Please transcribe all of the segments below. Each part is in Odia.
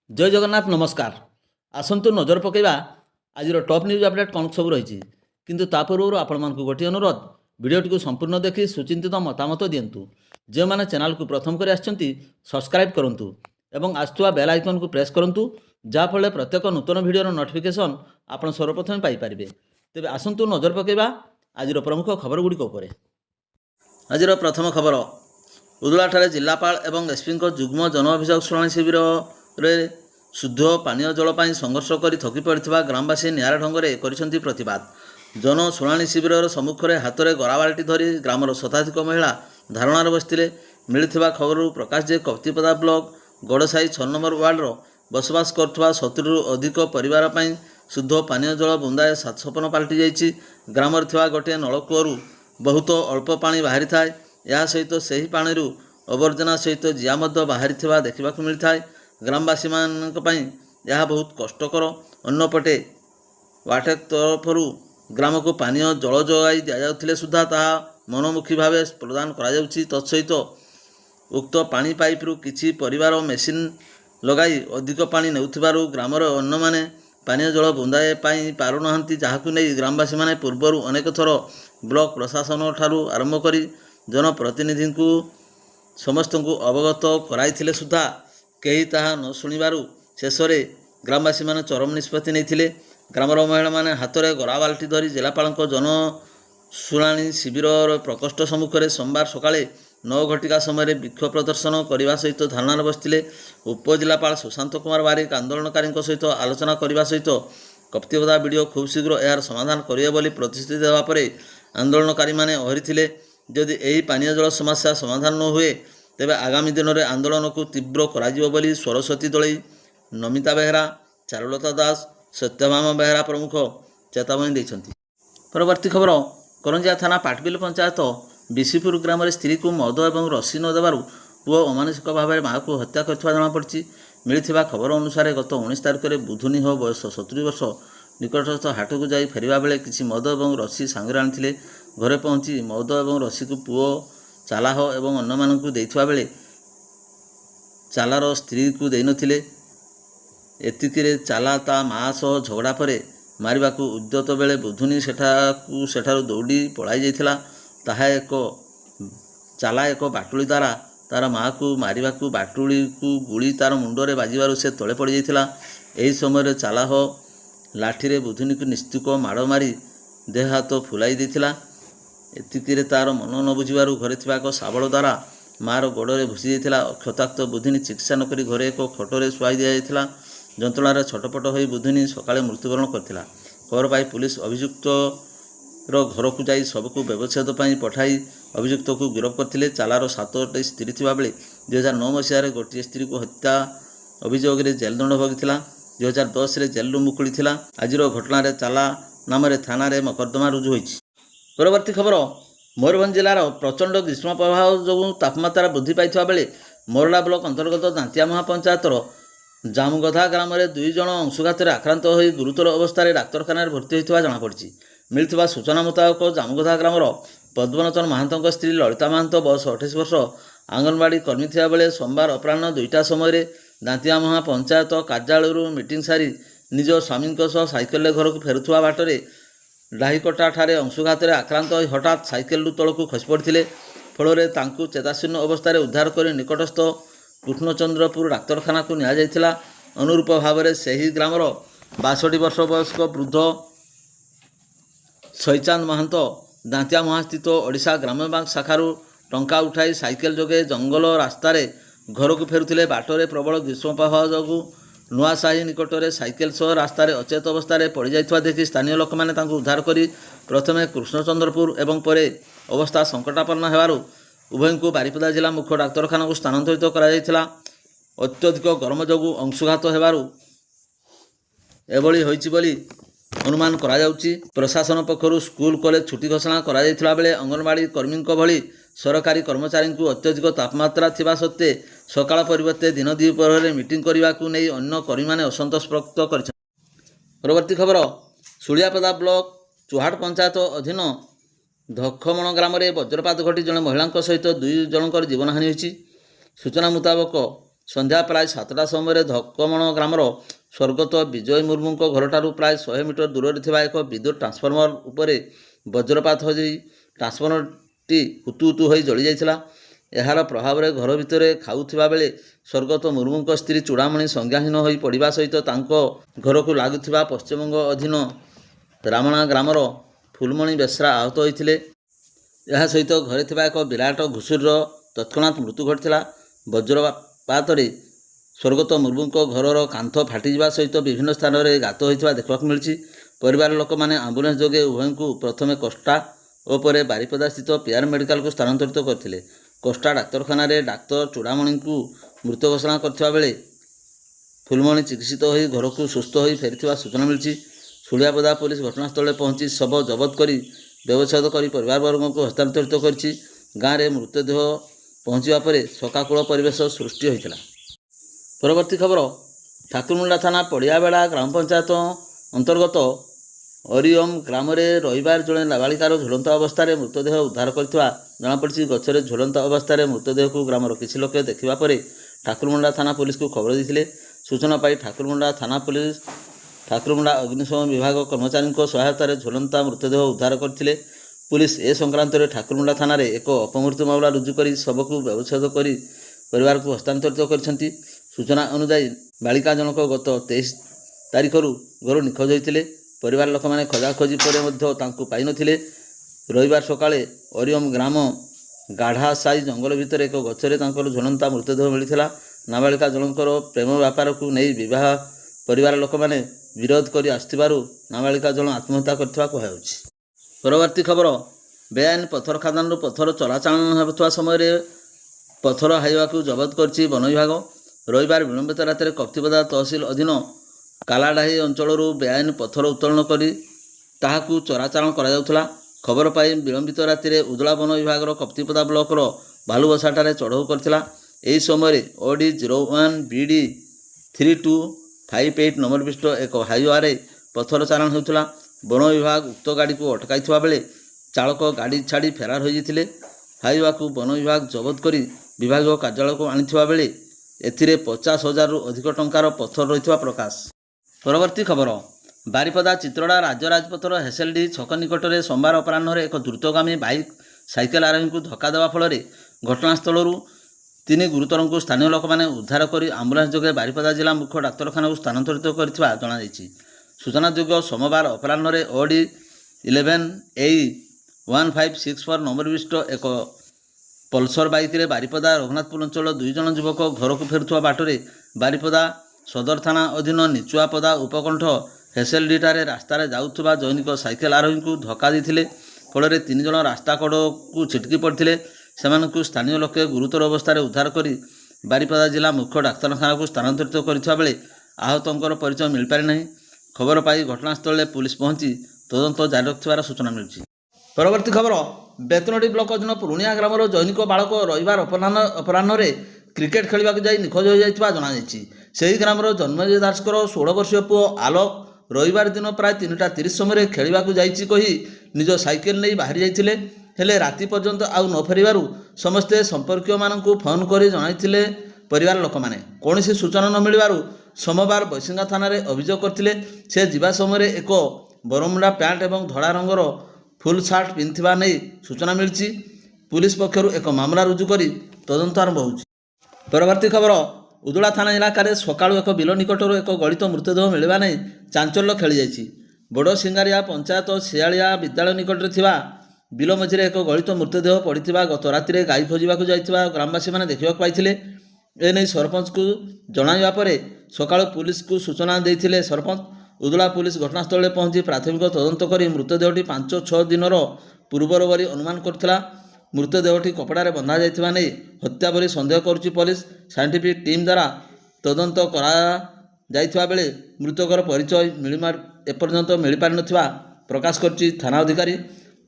जय जगन्नाथ नमस्कार। आसतु नजर पकईवा आज टॉप न्यूज अपडेट कौन सब रही किंतु ता पूर्व आपण मानक गोटे अनुरोध भिडियोटी संपूर्ण देखि सुचिंतित मतामत दिंतु। जो मैंने चैनल को प्रथम कर सब्सक्राइब करूँ एवं आसुवा बेल आइकन को प्रेस करूँ जहाँफल प्रत्येक नूतन भिडियोर नोटिफिकेशन आप सर्वप्रथम पाइपर। तेज आसतु नजर पकईवा आज प्रमुख खबर गुड़िक उपर। आज प्रथम खबर उदुलाठारे जिलापाल एवं एसपी जुग्म जन अभियोग शुणाणी शिविर रे शुद्ध पानीय जल पर संघर्ष कर थकी पड़ा ग्रामवासी निरा ढंग से प्रतिवाद। जन शुणाणी शिविर सम्मुख में हाथ में गरा बाल्टी धरी ग्रामर शताधिक महिला धारणार बसते। मिलता खबर प्रकाश जे कप्तिपदा ब्लॉक गड़साई 6 नंबर वार्डर बसवास कर 70 अधिक परिवार पर शुद्ध पानीय जल बुंदाए सपन पलटि जाइए। ग्राम गोटे नलकूअरू बहुत अल्प पानी बाहरी थाए। यह सहित से ही पानी अवर्जना सहित जिया बाहरी देखा मिलता है। ग्रामवासी यह बहुत कष्टकर। अन्यपटे वाटेक तरफर ग्राम को पानीय जल जोगाई दि जाते सुधा ता मनमुखी भाव प्रदान कर तत्सहित उक्त पानी पाइप्रु किछि परिवार मेसीन लगाई अधिक पानी नेउथिबारु ग्रामर अन्य माने पानीय जल बुंदाए पाई पारुनाहांती, जहाकु नहीं ग्रामवासी माने पूर्वर अनेक थर ब्लॉक प्रशासन ठारू आरंभ करी जनप्रतिनिधि को समस्त को अवगत कराइथिले सुधा कहीं ताहा न शुणिबारु शेष में ग्रामवासी माने चरम निष्पत्ति नहीं। ग्रामर महिला माने हाथ में गरा बाल्टी धरी जिलापाल जन शुणाणी शिविर प्रकोष्ठ सम्मुख में सोमवार सकाळे 9 घटिका समय विक्षोभ प्रदर्शन करने सहित धारणार बसते। उपजिलापाल सुशांत कुमार बारिक आंदोलनकारी सहित आलोचना करने सहित कप्तिपदा वीडियो खूब शीघ्र यार समाधान करेंगे बोली प्रतिश्रुति देवा परे आंदोलनकारी माने अहरी जदि यही पानीय जल समस्या समाधान न हुए तेबे आगामी दिन में आंदोलन को तीव्र कराजिबो बोली सरस्वती दलई, नमिता बेहरा, चारुलता दास, सत्यभामा बेहरा प्रमुख चेतावनी देइछन्ति। परवर्ती खबर करंजिया थाना पाटबिल पंचायत बिशीपुर ग्राम में स्त्री को मद और रसी न देवार पुओ अमानुषिक भाव में माँ को हत्या कर जमापड़ी। मिलता खबर अनुसार गत 19 तारिख में बुधुनी हो बयस 70 वर्ष निकटस्थ हाट को जाई फेरिबा बेले किसी मद और रसी सांगे आनी घरे पहुँची मद और रसी को पुओ चालाह एवं अन्य मानक देइथुआ बेले चालार स्त्री को देई नथिले। एतिकिरे चाला ता माँ सह झगड़ा परे मारिबा को उद्यत बेले बुधुनी सेठारु दौड़ी पलाई जाइथिला। ताहा एक चाला एक बाटुली द्वारा तार माँ को मारिबा को बाटुली को गुली तार मुंडरे बाजिबारु से तले पड़ जाइथिला। एही समय चालाह लाठी रे बुधुनी को निस्तुक माड़ मारी देह हाथ फुलाई देइथिला। एतिकिरे तार मन न बुझिबारु घरे थिबा एक शाबल द्वारा मार गोड़े घुसी जाइथिला। क्षताक्त बुधुनी चिकित्सा नकरी घरे एक खटरे शुआई दिया जाइथिला। जंत्रणार छटपट होई बुधुनी सकाळे मृत्युवरण करथिला। खबर पाई पुलिस अभियुक्त घर को जाई सबको व्यवच्छेद पर पठाई अभियुक्त को गिरफ्त करथिले। चालार 7टी स्त्री थिबा बेले 2009 मसीह गोटे स्त्री को हत्या अभियोग में जेल दंड भोगिथिला। 2010 रे जेलू मुकुलिथिला। आजिर घटना चाला नाम थाना मकद्दमा रुजु होइछि। परवर्ती खबर मयूरभंज जिलार प्रचंड ग्रीष्म प्रभाव जो तापमात्रा वृद्धि पाई बेले मोरला ब्लॉक अंतर्गत दांतिया पंचायतर जामुगधा ग्राम में 2 जन अंशुघात आक्रांत हो गुरुतर अवस्था डाक्तखाना भर्ती होता जमापड़ी। मिलता सूचना मुताबक जामुगधा ग्रामर पद्मलोचन महांत स्त्री ललिता महांत बयस 28 वर्ष आंगनवाड़ी कर्मी था बेले सोमवार अपराह 2टा समय दांतिया पंचायत कार्यालय मीटिंग सारी निज स्वामी साइकेल घर को फेरुवा बाटर डाहीकटा ठारे अंशुघात आक्रांत हठात साइकेल तल को खसी पड़ते। फल चेताशून्य अवस्था उद्धार कर निकटस्थ कृष्णचंद्रपुर डाक्तखाना को निया जाइथिला। अनुरूप भाव में सही ग्रामर 62 वर्ष वयस्क वृद्ध शैचांद महांत दांतिया महास्थित ओडिशा ग्राम्य बैंक शाखारू टंका उठाई साइकेल जोगे जंगल रास्तार घर को फेरुथिले। बाटरे प्रबल ग्रीष्म प्रभाव जो नुआसाही निकटरे साइकेल सह रास्तार अचेत अवस्था पड़ जाइथवा देखि स्थानीय लोक मैंने उद्धार करी प्रथमे कृष्णचंद्रपुर एवं परे अवस्था संकटापन्न हेबारु उभय को बारिपदा जिला मुख्य डाक्तखाना को स्थानांतरित करा। अत्यधिक गरम जो अंशुघात हेबारु एभली होइछि बोली अनुमान करा जाउछि। प्रशासन पक्षरु स्कूल कॉलेज छुट्टी घोषणा करा जाइथिला बेले अंगनवाड़ी कर्मी भली सरकारी कर्मचारी को अत्यधिक तापमात्रा थिबा सत्वे सकाळ परिवर्ते दिन द्विप्रहर मीटिंग करने को नहीं अन्य कर्मी माने असंतोष प्रकट कर। परवर्ती खबर सुलियापदा ब्लॉक चुहाट पंचायत अधीन धखमण ग्राम में वज्रपात घटी जड़े महिला सहित 2 जनकर जीवनहानि होइछि। सूचना मुताबक ସନ୍ଧ୍ୟା ପ୍ରାୟ 7ଟା ସମୟରେ ଧକମଣ ଗ୍ରାମର ସ୍ୱର୍ଗତ ବିଜୟ ମୁର୍ମୁଙ୍କ ଘରଠାରୁ ପ୍ରାୟ 100 ମିଟର ଦୂରରେ ଥିବା ଏକ ବିଦ୍ୟୁତ୍ ଟ୍ରାନ୍ସଫର୍ମର ଉପରେ ବଜ୍ରପାତ ହୋଇ ଟ୍ରାନ୍ସଫର୍ମରଟି ହୁତୁ ହୁତୁ ହୋଇ ଜଳିଯାଇଥିଲା। ଏହାର ପ୍ରଭାବରେ ଘର ଭିତରେ ଖାଉଥିବା ବେଳେ ସ୍ୱର୍ଗତ ମୁର୍ମୁଙ୍କ ସ୍ତ୍ରୀ ଚୂଡ଼ାମଣି ସଂଜ୍ଞାହୀନ ହୋଇ ପଡ଼ିବା ସହିତ ତାଙ୍କ ଘରକୁ ଲାଗୁଥିବା ପଶ୍ଚିମବଙ୍ଗ ଅଧୀନ ରାମଣା ଗ୍ରାମର ଫୁଲମଣି ବେଶ୍ରା ଆହତ ହୋଇଥିଲେ। ଏହା ସହିତ ଘରେ ଥିବା ଏକ ବିରାଟ ଘୁଷୁରୀର ତତ୍କ୍ଷଣାତ୍ ମୃତ୍ୟୁ ଘଟିଥିଲା। ବଜ୍ରପାତରେ ସ୍ୱର୍ଗତ ମୁର୍ମୁଙ୍କ ଘରର କାନ୍ଥ ଫାଟିଯିବା ସହିତ ବିଭିନ୍ନ ସ୍ଥାନରେ ଗାତ ହୋଇଥିବା ଦେଖିବାକୁ ମିଳିଛି। ପରିବାର ଲୋକମାନେ ଆମ୍ବୁଲାନ୍ସ ଯୋଗେ ଉଭୟଙ୍କୁ ପ୍ରଥମେ କଷ୍ଟା ଓ ପରେ ବାରିପଦାସ୍ଥିତ ପିଆର ମେଡିକାଲକୁ ସ୍ଥାନାନ୍ତରିତ କରିଥିଲେ। କଷ୍ଟା ଡାକ୍ତରଖାନାରେ ଡାକ୍ତର ଚୂଡ଼ାମଣିଙ୍କୁ ମୃତ ଘୋଷଣା କରିଥିବା ବେଳେ ଫୁଲମଣି ଚିକିତ୍ସିତ ହୋଇ ଘରକୁ ସୁସ୍ଥ ହୋଇ ଫେରିଥିବା ସୂଚନା ମିଳିଛି। ସୁଳିଆପଦା ପୋଲିସ ଘଟଣାସ୍ଥଳରେ ପହଞ୍ଚି ଶବ ଜବତ କରି ବ୍ୟବଚ୍ଛେଦ କରି ପରିବାରବର୍ଗଙ୍କୁ ହସ୍ତାନ୍ତରିତ କରିଛି। ଗାଁରେ ମୃତଦେହ ପହଞ୍ଚିବା ପରେ ଶୋକାକୁଳ ପରିବେଶ ସୃଷ୍ଟି ହୋଇଥିଲା। ପରବର୍ତ୍ତୀ ଖବର, ଠାକୁରମୁଣ୍ଡା ଥାନା ପଡ଼ିଆବେଡ଼ା ଗ୍ରାମ ପଞ୍ଚାୟତ ଅନ୍ତର୍ଗତ ଅରିୟମ ଗ୍ରାମରେ ରବିବାର ଜଣେ ନାବାଳିକାର ଝୁଲନ୍ତା ଅବସ୍ଥାରେ ମୃତଦେହ ଉଦ୍ଧାର କରିଥିବା ଜଣାପଡ଼ିଛି। ଗଛରେ ଝୁଲନ୍ତା ଅବସ୍ଥାରେ ମୃତଦେହକୁ ଗ୍ରାମର କିଛି ଲୋକ ଦେଖିବା ପରେ ଠାକୁରମୁଣ୍ଡା ଥାନା ପୋଲିସକୁ ଖବର ଦେଇଥିଲେ। ସୂଚନା ପାଇ ଠାକୁରମୁଣ୍ଡା ଥାନା ପୋଲିସ ଠାକୁରମୁଣ୍ଡା ଅଗ୍ନିଶମ ବିଭାଗ କର୍ମଚାରୀଙ୍କ ସହାୟତାରେ ଝୁଲନ୍ତା ମୃତଦେହ ଉଦ୍ଧାର କରିଥିଲେ। ପୁଲିସ ଏ ସଂକ୍ରାନ୍ତରେ ଠାକୁରମୁଣ୍ଡା ଥାନାରେ ଏକ ଅପମୃତ୍ୟୁ ମାମଲା ରୁଜୁ କରି ଶବକୁ ବ୍ୟବଚ୍ଛେଦ କରି ପରିବାରକୁ ହସ୍ତାନ୍ତରିତ କରିଛନ୍ତି। ସୂଚନା ଅନୁଯାୟୀ ବାଳିକା ଜଣକ ଗତ 23 ତାରିଖରୁ ଘରୁ ନିଖୋଜ ହୋଇଥିଲେ। ପରିବାର ଲୋକମାନେ ଖୋଜାଖୋଜି ପରେ ମଧ୍ୟ ତାଙ୍କୁ ପାଇନଥିଲେ। ରବିବାର ସକାଳେ ଅରିୟମ ଗ୍ରାମ ଗାଢ଼ା ସାହି ଜଙ୍ଗଲ ଭିତରେ ଏକ ଗଛରେ ତାଙ୍କର ଝୁଲନ୍ତା ମୃତଦେହ ମିଳିଥିଲା। ନାବାଳିକା ଜଣଙ୍କର ପ୍ରେମ ବ୍ୟାପାରକୁ ନେଇ ବିବାହ ପରିବାର ଲୋକମାନେ ବିରୋଧ କରି ଆସିଥିବାରୁ ନାବାଳିକା ଜଣ ଆତ୍ମହତ୍ୟା କରିଥିବା କୁହାଯାଉଛି। ପରବର୍ତ୍ତୀ ଖବର, ବେଆଇନ ପଥର ଖାଦାନରୁ ପଥର ଚୋରାଚାଲାଣ ହେଉଥିବା ସମୟରେ ପଥର ହାଇୱାକୁ ଜବତ କରିଛି ବନ ବିଭାଗ। ରବିବାର ବିଳମ୍ବିତ ରାତିରେ କପ୍ତିପଦା ତହସିଲ ଅଧୀନ କାଲାଡାହି ଅଞ୍ଚଳରୁ ବେଆଇନ ପଥର ଉତ୍ତୋଳନ କରି ତାହାକୁ ଚୋରାଚାଲାଣ କରାଯାଉଥିଲା। ଖବର ପାଇ ବିଳମ୍ବିତ ରାତିରେ ଉଦଳା ବନ ବିଭାଗର କପ୍ତିପଦା ବ୍ଲକର ବାଲୁବସାଠାରେ ଚଢ଼ଉ କରିଥିଲା। ଏହି ସମୟରେ OD 01 BD 3258 ନମ୍ବର ବିଶିଷ୍ଟ ଏକ ହାଇୱାରେ ପଥର ଚାଲାଣ ହେଉଥିଲା। ବନ ବିଭାଗ ଉକ୍ତ ଗାଡ଼ିକୁ ଅଟକାଇଥିବା ବେଳେ ଚାଳକ ଗାଡ଼ି ଛାଡ଼ି ଫେରାର ହୋଇଯାଇଥିଲେ। ହାଇୱାକୁ ବନ ବିଭାଗ ଜବତ କରି ବିଭାଗୀୟ କାର୍ଯ୍ୟାଳୟକୁ ଆଣିଥିବା ବେଳେ ଏଥିରେ 50,000ରୁ ଅଧିକ ଟଙ୍କାର ପଥର ରହିଥିବା ପ୍ରକାଶ। ପରବର୍ତ୍ତୀ ଖବର, ବାରିପଦା ଚିତ୍ରଡ଼ା ରାଜ୍ୟ ରାଜପଥର ହେସେଲଡି ଛକ ନିକଟରେ ସୋମବାର ଅପରାହ୍ନରେ ଏକ ଦ୍ରୁତଗାମୀ ବାଇକ୍ ସାଇକେଲ ଆରୋହୀଙ୍କୁ ଧକ୍କା ଦେବା ଫଳରେ ଘଟଣାସ୍ଥଳରୁ 3 ଗୁରୁତରଙ୍କୁ ସ୍ଥାନୀୟ ଲୋକମାନେ ଉଦ୍ଧାର କରି ଆମ୍ବୁଲାନ୍ସ ଯୋଗେ ବାରିପଦା ଜିଲ୍ଲା ମୁଖ୍ୟ ଡାକ୍ତରଖାନାକୁ ସ୍ଥାନାନ୍ତରିତ କରିଥିବା ଜଣାଯାଇଛି। ସୂଚନାଯୋଗ୍ୟ, ସୋମବାର ଅପରାହ୍ନରେ OD 11 AE 1564 ନମ୍ବର ବିଶିଷ୍ଟ ଏକ ପଲସର ବାଇକ୍ରେ ବାରିପଦା ରଘୁନାଥପୁର ଅଞ୍ଚଳ 2 ଜଣ ଯୁବକ ଘରକୁ ଫେରୁଥିବା ବାଟରେ ବାରିପଦା ସଦର ଥାନା ଅଧୀନ ନିଚୁଆପଦା ଉପକଣ୍ଠ ହେସେଲଡିଠାରେ ରାସ୍ତାରେ ଯାଉଥିବା ଜୈନିକ ସାଇକେଲ ଆରୋହୀଙ୍କୁ ଧକ୍କା ଦେଇଥିଲେ। ଫଳରେ 3 ଜଣ ରାସ୍ତା କଡ଼କୁ ଛିଟକି ପଡ଼ିଥିଲେ। ସେମାନଙ୍କୁ ସ୍ଥାନୀୟ ଲୋକେ ଗୁରୁତର ଅବସ୍ଥାରେ ଉଦ୍ଧାର କରି ବାରିପଦା ଜିଲ୍ଲା ମୁଖ୍ୟ ଡାକ୍ତରଖାନାକୁ ସ୍ଥାନାନ୍ତରିତ କରିଥିବା ବେଳେ ଆହତଙ୍କର ପରିଚୟ ମିଳିପାରି ନାହିଁ। ଖବର ପାଇ ଘଟଣାସ୍ଥଳରେ ପୁଲିସ ପହଞ୍ଚି ତଦନ୍ତ ଜାରି ରଖିଥିବାର ସୂଚନା ମିଳିଛି। ପରବର୍ତ୍ତୀ ଖବର, ବେତନଟି ବ୍ଲକ ଅଧୀନ ପୁରୁଣିଆ ଗ୍ରାମର ଜୈନିକ ବାଳକ ରବିବାର ଅପରାହ୍ନରେ କ୍ରିକେଟ ଖେଳିବାକୁ ଯାଇ ନିଖୋଜ ହୋଇଯାଇଥିବା ଜଣାଯାଇଛି। ସେହି ଗ୍ରାମର ଜନ୍ମେଜୟ ଦାସଙ୍କର 16 ବର୍ଷୀୟ ପୁଅ ଆଲୋକ ରବିବାର ଦିନ ପ୍ରାୟ 3ଟା 30 ସମୟରେ ଖେଳିବାକୁ ଯାଇଛି କହି ନିଜ ସାଇକେଲ ନେଇ ବାହାରି ଯାଇଥିଲେ। ହେଲେ ରାତି ପର୍ଯ୍ୟନ୍ତ ଆଉ ନ ଫେରିବାରୁ ସମସ୍ତେ ସମ୍ପର୍କୀୟମାନଙ୍କୁ ଫୋନ କରି ଜଣାଇଥିଲେ। ପରିବାର ଲୋକମାନେ କୌଣସି ସୂଚନା ନ ମିଳିବାରୁ ସୋମବାର ବୈଶିଙ୍ଗା ଥାନାରେ ଅଭିଯୋଗ କରିଥିଲେ। ସେ ଯିବା ସମୟରେ ଏକ ବରମୁଣ୍ଡା ପ୍ୟାଣ୍ଟ ଏବଂ ଧଳା ରଙ୍ଗର ଫୁଲ ସାର୍ଟ ପିନ୍ଧିଥିବା ନେଇ ସୂଚନା ମିଳିଛି। ପୁଲିସ ପକ୍ଷରୁ ଏକ ମାମଲା ରୁଜୁ କରି ତଦନ୍ତ ଆରମ୍ଭ ହେଉଛି। ପରବର୍ତ୍ତୀ ଖବର, ଉଦଳା ଥାନା ଇଲାକାରେ ସକାଳୁ ଏକ ବିଲ ନିକଟରୁ ଏକ ଗଳିତ ମୃତଦେହ ମିଳିବା ନେଇ ଚାଞ୍ଚଲ୍ୟ ଖେଳିଯାଇଛି। ବଡ଼ ସିଙ୍ଗାରିଆ ପଞ୍ଚାୟତ ଶିଆଳିଆ ବିଦ୍ୟାଳୟ ନିକଟରେ ଥିବା ବିଲ ମଝିରେ ଏକ ଗଳିତ ମୃତଦେହ ପଡ଼ିଥିବା ଗତ ରାତିରେ ଗାଈ ଖୋଜିବାକୁ ଯାଇଥିବା ଗ୍ରାମବାସୀମାନେ ଦେଖିବାକୁ ପାଇଥିଲେ। ଏନେଇ ସରପଞ୍ଚଙ୍କୁ ଜଣାଇବା ପରେ ସକାଳୁ ପୁଲିସକୁ ସୂଚନା ଦେଇଥିଲେ ସରପଞ୍ଚ। ଉଦଳା ପୁଲିସ ଘଟଣାସ୍ଥଳରେ ପହଞ୍ଚି ପ୍ରାଥମିକ ତଦନ୍ତ କରି ମୃତଦେହଟି 5-6 ଦିନର ପୂର୍ବର ବୋଲି ଅନୁମାନ କରିଥିଲା। ମୃତଦେହଟି କପଡ଼ାରେ ବନ୍ଧା ଯାଇଥିବା ନେଇ ହତ୍ୟା ବୋଲି ସନ୍ଦେହ କରୁଛି ପୋଲିସ। ସାଇଣ୍ଟିଫିକ୍ ଟିମ୍ ଦ୍ୱାରା ତଦନ୍ତ କରାଯାଇଥିବା ବେଳେ ମୃତକର ପରିଚୟ ଏପର୍ଯ୍ୟନ୍ତ ମିଳିପାରିନଥିବା ପ୍ରକାଶ କରିଛି ଥାନା ଅଧିକାରୀ।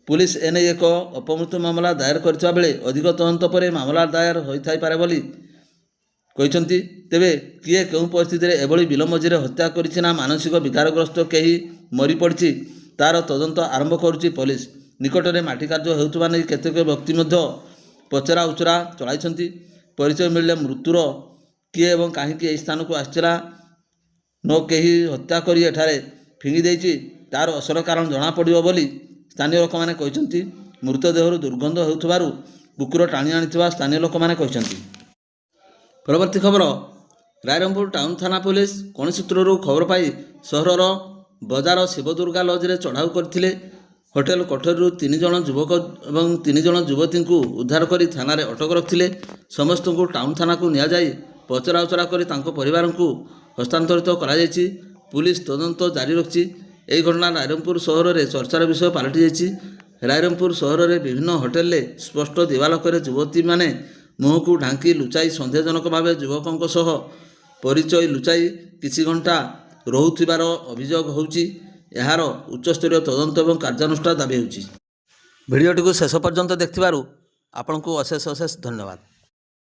ପୁଲିସ ଏନେଇ ଏକ ଅପମୃତ୍ୟୁ ମାମଲା ଦାୟର କରିଥିବା ବେଳେ ଅଧିକ ତଦନ୍ତ ପରେ ମାମଲା ଦାୟର ହୋଇଥାଇପାରେ ବୋଲି କହିଛନ୍ତି। ତେବେ କିଏ କେଉଁ ପରିସ୍ଥିତିରେ ଏଭଳି ବିଲ ମଝିରେ ହତ୍ୟା କରିଛି ନା ମାନସିକ ବିକାରଗ୍ରସ୍ତ କେହି ମରିପଡ଼ିଛି ତାର ତଦନ୍ତ ଆରମ୍ଭ କରୁଛି ପୋଲିସ। ନିକଟରେ ମାଟି କାର୍ଯ୍ୟ ହେଉଥିବା ନେଇ କେତେକ ବ୍ୟକ୍ତି ମଧ୍ୟ ପଚରା ଉଚରା ଚଳାଇଛନ୍ତି। ପରିଚୟ ମିଳିଲେ ମୃତ୍ୟୁର କିଏ ଏବଂ କାହିଁକି ଏହି ସ୍ଥାନକୁ ଆସିଥିଲା ନ କେହି ହତ୍ୟା କରି ଏଠାରେ ଫିଙ୍ଗି ଦେଇଛି ତାର ଅସଲ କାରଣ ଜଣାପଡ଼ିବ ବୋଲି ସ୍ଥାନୀୟ ଲୋକମାନେ କହିଛନ୍ତି। ମୃତଦେହରୁ ଦୁର୍ଗନ୍ଧ ହେଉଥିବାରୁ କୁକୁର ଟାଣି ଆଣିଥିବା ସ୍ଥାନୀୟ ଲୋକମାନେ କହିଛନ୍ତି। ପରବର୍ତ୍ତୀ ଖବର, ରାଇରଙ୍ଗପୁର ଟାଉନ ଥାନା ପୁଲିସ କୌଣସି ସୂତ୍ରରୁ ଖବର ପାଇ ସହରର ବଜାର ଶିବଦୁର୍ଗା ଲଜରେ ଚଢ଼ାଉ କରିଥିଲେ। ହୋଟେଲ କୋଠରୀରୁ 3 ଜଣ ଯୁବକ ଏବଂ 3 ଜଣ ଯୁବତୀଙ୍କୁ ଉଦ୍ଧାର କରି ଥାନାରେ ଅଟକ ରଖିଥିଲେ। ସମସ୍ତଙ୍କୁ ଟାଉନ ଥାନାକୁ ନିଆଯାଇ ପଚରାଉଚରା କରି ତାଙ୍କ ପରିବାରଙ୍କୁ ହସ୍ତାନ୍ତରିତ କରାଯାଇଛି। ପୁଲିସ ତଦନ୍ତ ଜାରି ରଖିଛି। ଏହି ଘଟଣା ରାଇରଙ୍ଗପୁର ସହରରେ ଚର୍ଚ୍ଚାର ବିଷୟ ପାଲଟିଯାଇଛି। ରାଇରଙ୍ଗପୁର ସହରରେ ବିଭିନ୍ନ ହୋଟେଲରେ ସ୍ପଷ୍ଟ ଦିବାଲୋକରେ ଯୁବତୀମାନେ ମୁହଁକୁ ଢାଙ୍କି ଲୁଚାଇ ସନ୍ଦେହଜନକ ଭାବେ ଯୁବକଙ୍କ ସହ ପରିଚୟ ଲୁଚାଇ କିଛି ଘଣ୍ଟା ରହୁଥିବାର ଅଭିଯୋଗ ହେଉଛି। ଏହାର ଉଚ୍ଚସ୍ତରୀୟ ତଦନ୍ତ ଏବଂ କାର୍ଯ୍ୟାନୁଷ୍ଠାନ ଦାବି ହେଉଛି। ଭିଡ଼ିଓଟିକୁ ଶେଷ ପର୍ଯ୍ୟନ୍ତ ଦେଖିଥିବାରୁ ଆପଣଙ୍କୁ ଅଶେଷ ଅଶେଷ ଧନ୍ୟବାଦ।